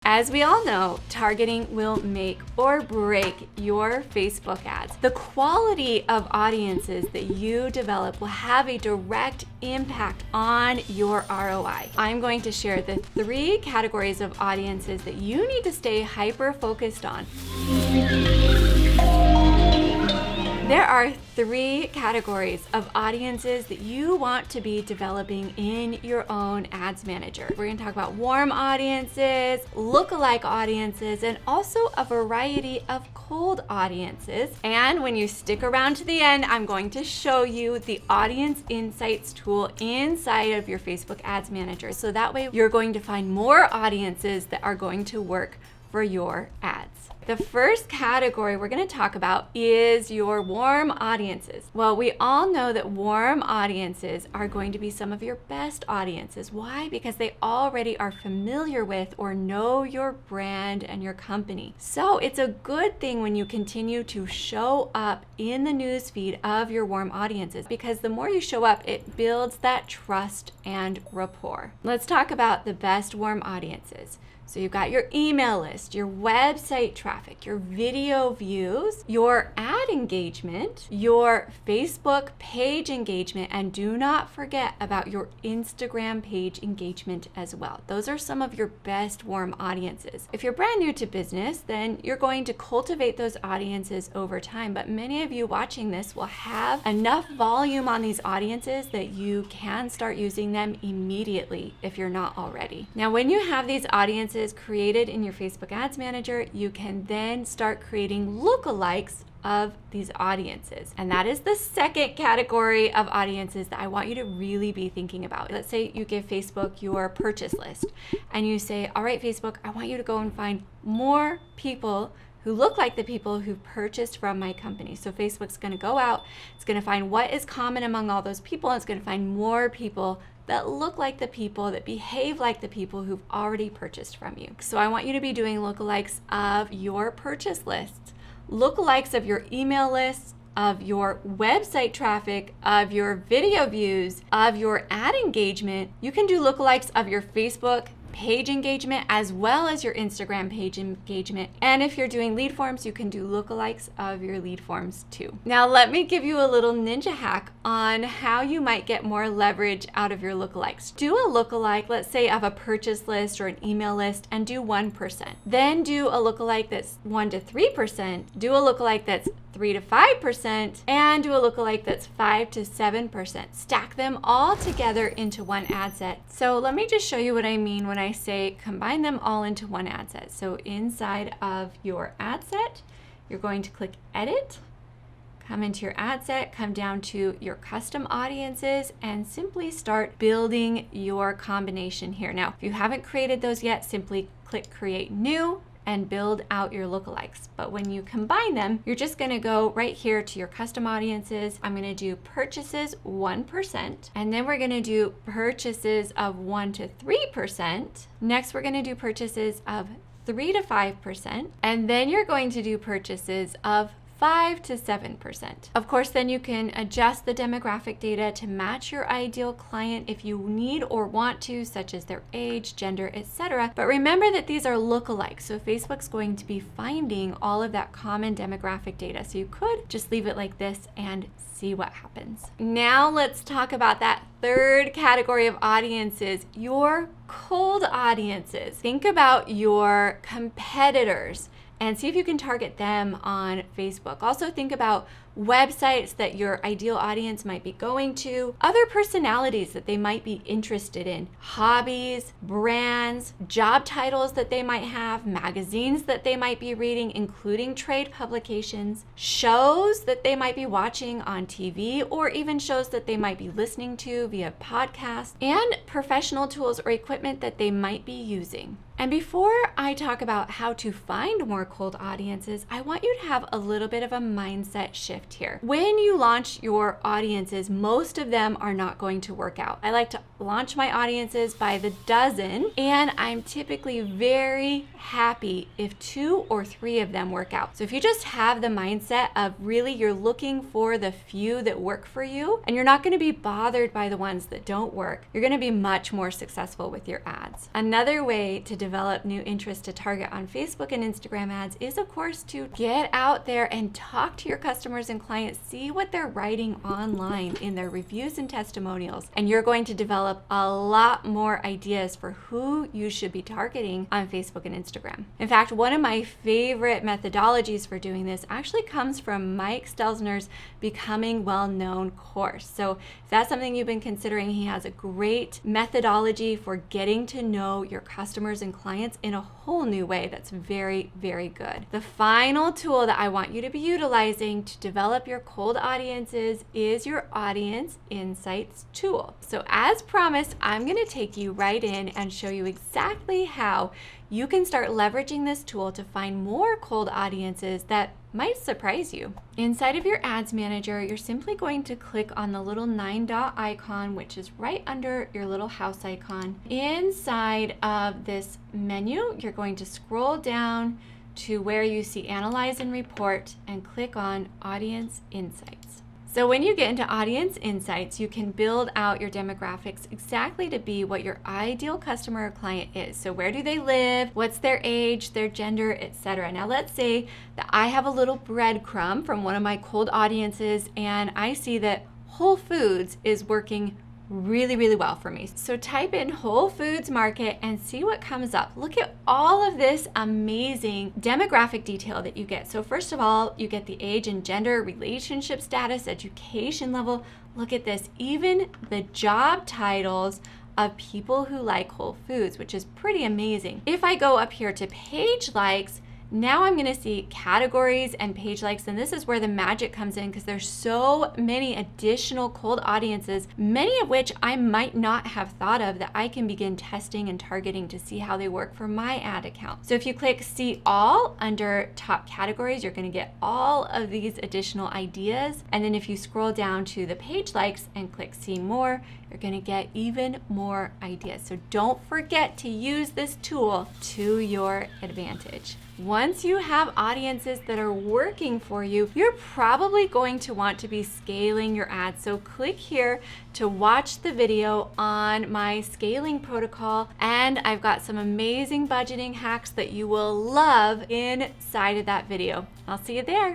As we all know, targeting will make or break your Facebook ads. The quality of audiences that you develop will have a direct impact on your ROI. I'm going to share the 3 categories of audiences that you need to stay hyper-focused on. There are 3 categories of audiences that you want to be developing in your own ads manager. We're going to talk about warm audiences, lookalike audiences, and also a variety of cold audiences. And when you stick around to the end, I'm going to show you the Audience Insights tool inside of your Facebook Ads Manager. So that way you're going to find more audiences that are going to work for your ads. The first category we're going to talk about is your warm audiences. Well, we all know that warm audiences are going to be some of your best audiences. Why? Because they already are familiar with or know your brand and your company. So it's a good thing when you continue to show up in the newsfeed of your warm audiences, because the more you show up, it builds that trust and rapport. Let's talk about the best warm audiences. So you've got your email list, your website traffic, your video views, your ad engagement, your Facebook page engagement, and do not forget about your Instagram page engagement as well. Those are some of your best warm audiences. If you're brand new to business, then you're going to cultivate those audiences over time, but many of you watching this will have enough volume on these audiences that you can start using them immediately if you're not already. Now, when you have these audiences created in your Facebook Ads Manager, you can then start creating lookalikes of these audiences. And that is the second category of audiences that I want you to really be thinking about. Let's say you give Facebook your purchase list and you say, all right, Facebook, I want you to go and find more people who look like the people who purchased from my company. So Facebook's going to go out, it's going to find what is common among all those people, and it's going to find more people that look like the people, that behave like the people who've already purchased from you. So I want you to be doing lookalikes of your purchase lists, lookalikes of your email lists, of your website traffic, of your video views, of your ad engagement. You can do lookalikes of your Facebook page engagement as well as your Instagram page engagement. And if you're doing lead forms, you can do lookalikes of your lead forms too. Now, let me give you a little ninja hack on how you might get more leverage out of your lookalikes. Do a lookalike, let's say of a purchase list or an email list, and do 1%. Then do a lookalike that's 1 to 3%. Do a lookalike that's 3 to 5%, and do a lookalike that's 5 to 7%. Stack them all together into one ad set. So let me just show you what I mean when I say combine them all into one ad set. So inside of your ad set, you're going to click Edit, come into your ad set, come down to your custom audiences, and simply start building your combination here. Now, if you haven't created those yet, simply click Create New and build out your lookalikes. But when you combine them, you're just going to go right here to your custom audiences. I'm going to do purchases 1%, and then we're going to do purchases of 1 to 3%. Next, we're going to do purchases of 3 to 5%, and then you're going to do purchases of 5 to 7%. Of course, then you can adjust the demographic data to match your ideal client if you need or want to, such as their age, gender, etc. But remember that these are lookalikes, so Facebook's going to be finding all of that common demographic data. So you could just leave it like this and see what happens. Now let's talk about that third category of audiences, your cold audiences. Think about your competitors and see if you can target them on Facebook. Also think about websites that your ideal audience might be going to, other personalities that they might be interested in, hobbies, brands, job titles that they might have, magazines that they might be reading, including trade publications, shows that they might be watching on TV, or even shows that they might be listening to via podcast, and professional tools or equipment that they might be using. And before I talk about how to find more cold audiences, I want you to have a little bit of a mindset shift here. When you launch your audiences, most of them are not going to work out. I like to launch my audiences by the dozen, and I'm typically very happy if 2 or 3 of them work out. So if you just have the mindset of really you're looking for the few that work for you, and you're not going to be bothered by the ones that don't work, you're going to be much more successful with your ads. Another way to develop new interest to target on Facebook and Instagram ads is, of course, to get out there and talk to your customers and clients, see what they're writing online in their reviews and testimonials, and you're going to develop a lot more ideas for who you should be targeting on Facebook and Instagram. In fact, one of my favorite methodologies for doing this actually comes from Mike Stelzner's Becoming Well-Known course. So if that's something you've been considering, he has a great methodology for getting to know your customers and clients in a whole new way that's very, very good. The final tool that I want you to be utilizing to develop your cold audiences is your Audience Insights tool. So as promised, I'm going to take you right in and show you exactly how you can start leveraging this tool to find more cold audiences that might surprise you. Inside of your Ads Manager, you're simply going to click on the little 9-dot icon, which is right under your little house icon. Inside of this menu, you're going to scroll down to where you see Analyze and Report and click on Audience Insights. So when you get into Audience Insights, you can build out your demographics exactly to be what your ideal customer or client is. So where do they live? What's their age, their gender, etc. Now let's say that I have a little breadcrumb from one of my cold audiences and I see that Whole Foods is working really, really well for me. So type in Whole Foods Market and see what comes up. Look at all of this amazing demographic detail that you get. So first of all, you get the age and gender, relationship status, education level. Look at this, even the job titles of people who like Whole Foods, which is pretty amazing. If I go up here to page likes, now I'm going to see categories and page likes, and this is where the magic comes in because there's so many additional cold audiences, many of which I might not have thought of, that I can begin testing and targeting to see how they work for my ad account. So if you click See All under top categories, you're going to get all of these additional ideas. And then if you scroll down to the page likes and click See More, you're going to get even more ideas. So don't forget to use this tool to your advantage. Once you have audiences that are working for you, you're probably going to want to be scaling your ads. So click here to watch the video on my scaling protocol, and I've got some amazing budgeting hacks that you will love inside of that video. I'll see you there.